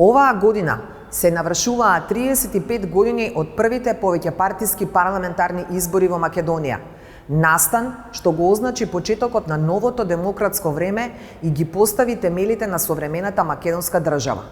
Оваа година се навршуваат 35 години од првите повеќепартиски парламентарни избори во Македонија. Настан што го означи почетокот на новото демократско време и ги постави темелите на современата македонска држава.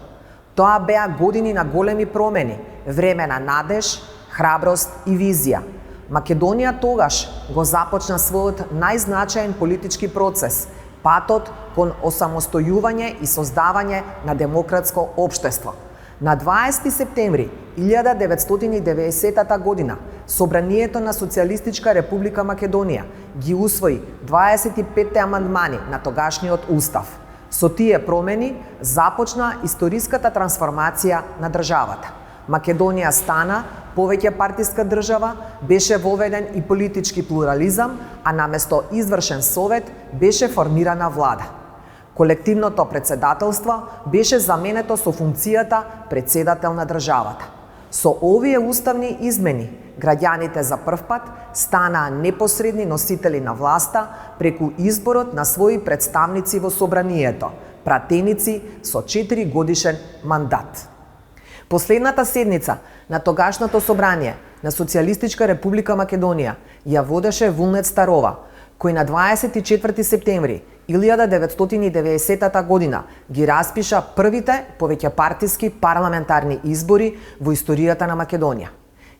Тоа беа години на големи промени, време на надеж, храброст и визија. Македонија тогаш го започна својот најзначаен политички процес, патот кон осамостојување и создавање на демократско општество. На 20 септември 1990 година Собранието на Социјалистичка република Македонија ги усвои 25 амандмани на тогашниот устав. Со тие промени започна историската трансформација на државата. Македонија стана повеќе партиска држава, беше воведен и политички плурализам, а наместо извршен совет беше формирана влада. Колективното председателство беше заменето со функцијата председател на државата. Со овие уставни измени, граѓаните за првпат станаа непосредни носители на власта преку изборот на своји представници во Собранието, пратеници со 4 годишен мандат. Последната седница на тогашното собрание на Социјалистичка република Македонија ја водеше Вулнет Старова, кој на 24 септември 1990 година ги распиша првите повеќепартиски парламентарни избори во историјата на Македонија.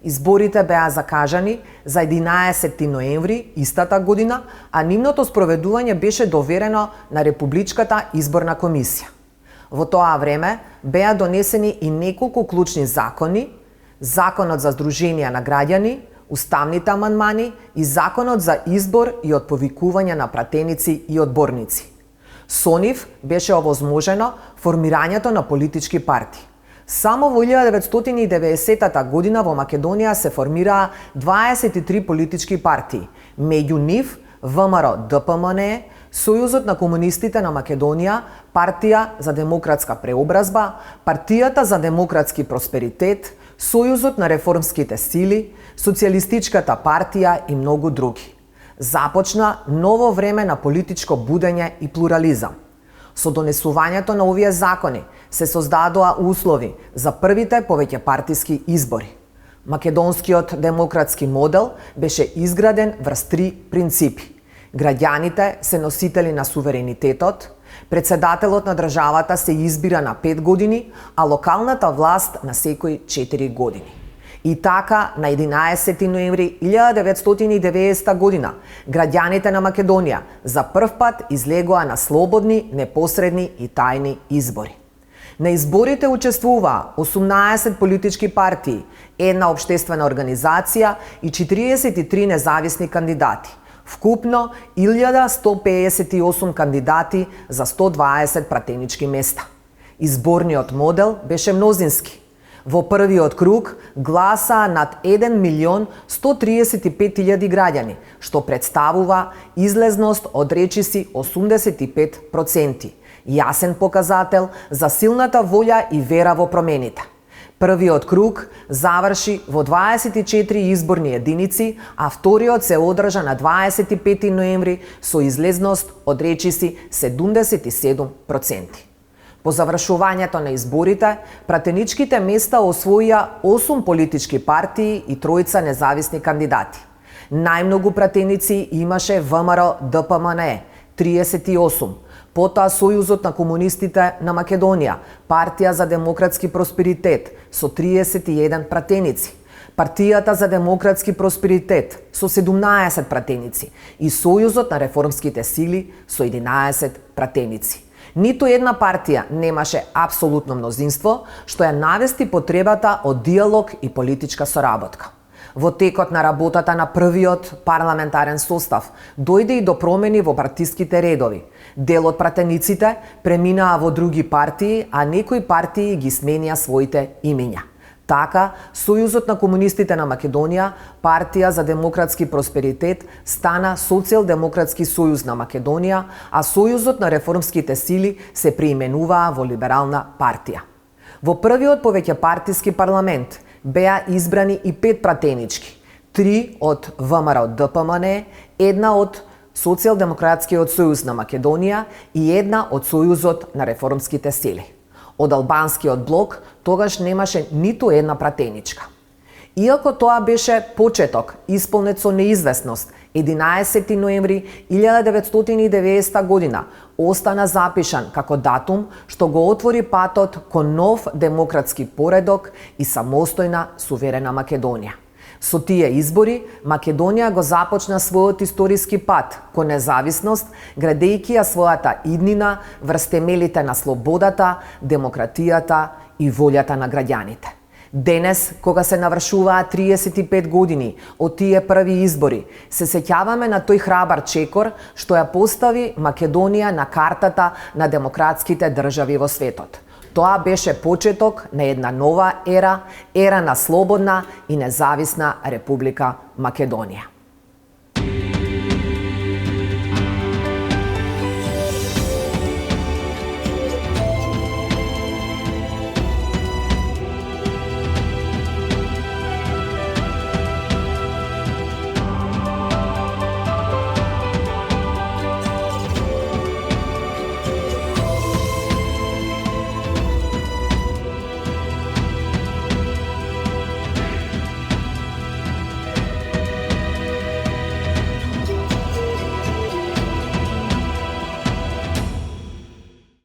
Изборите беа закажани за 11 ноември истата година, а нивното спроведување беше доверено на Републичката изборна комисија. Во тоа време беа донесени и неколку клучни закони, Законот за здруженија на граѓани, уставните амандмани и Законот за избор и отповикување на пратеници и одборници. Со нив беше овозможено формирањето на политички партии. Само во 1990 година во Македонија се формираа 23 политички партии, меѓу нив ВМРО ДПМНЕ, Сојузот на комунистите на Македонија, Партија за демократска преобразба, Партијата за демократски просперитет, Сојузот на реформските сили, Социјалистичката партија и многу други. Започна ново време на политичко будење и плурализам. Со донесувањето на овие закони се создадоа услови за првите повеќепартиски избори. Македонскиот демократски модел беше изграден врз 3 принципи. Граѓаните се носители на суверенитетот, председателот на државата се избира на 5 години, а локалната власт на секои 4 години. И така, на 11 ноември 1990 година, граѓаните на Македонија за прв пат излегоа на слободни, непосредни и тајни избори. На изборите учествуваа 18 политички партии, една општествена организација и 43 независни кандидати. Вкупно 1158 кандидати за 120 пратенички места. Изборниот модел беше мнозински. Во првиот круг гласаа над 1.135.000 граѓани, што представува излезност од речиси 85%. Јасен показател за силната волја и вера во промените. Првиот круг заврши во 24 изборни единици, а вториот се одржа на 25 ноември со излезност од речиси 77%. По завршувањето на изборите, пратеничките места освоија 8 политички партии и 3 независни кандидати. Најмногу пратеници имаше ВМРО ДПМНЕ – 38, потоа Сојузот на комунистите на Македонија, Партија за демократски просперитет со 31 пратеници, Партијата за демократски просперитет со 17 пратеници и Сојузот на реформските сили со 11 пратеници. Ниту една партија немаше апсолутно мнозинство, што ја навести потребата од диалог и политичка соработка. Во текот на работата на првиот парламентарен состав дојде и до промени во партиските редови. Дел од пратениците преминаа во други партии, а некои партии ги сменија своите имиња. Така, Сојузот на комунистите на Македонија, Партија за демократски просперитет, стана Социјалдемократски сојуз на Македонија, а Сојузот на реформските сили се преименуваа во Либерална партија. Во првиот повеќепартиски парламент беа избрани и 5 пратенички, 3 од ВМРО ДПМНЕ, една од Социјалдемократскиот сојуз на Македонија и една од Сојузот на реформските сили. Од албанскиот блок тогаш немаше ниту една пратеничка. Иако тоа беше почеток исполнет со неизвестност, 11 ноември 1990 година остана запишан како датум што го отвори патот кон нов демократски поредок и самостојна суверена Македонија. Со тие избори, Македонија го започна својот историски пат кон независност, градејќи ја својата иднина врз темелите на слободата, демократијата и волјата на граѓаните. Денес, кога се навршуваат 35 години од тие први избори, се сеќаваме на тој храбар чекор што ја постави Македонија на картата на демократските држави во светот. Тоа беше почеток на една нова ера на слободна и независна Република Македонија.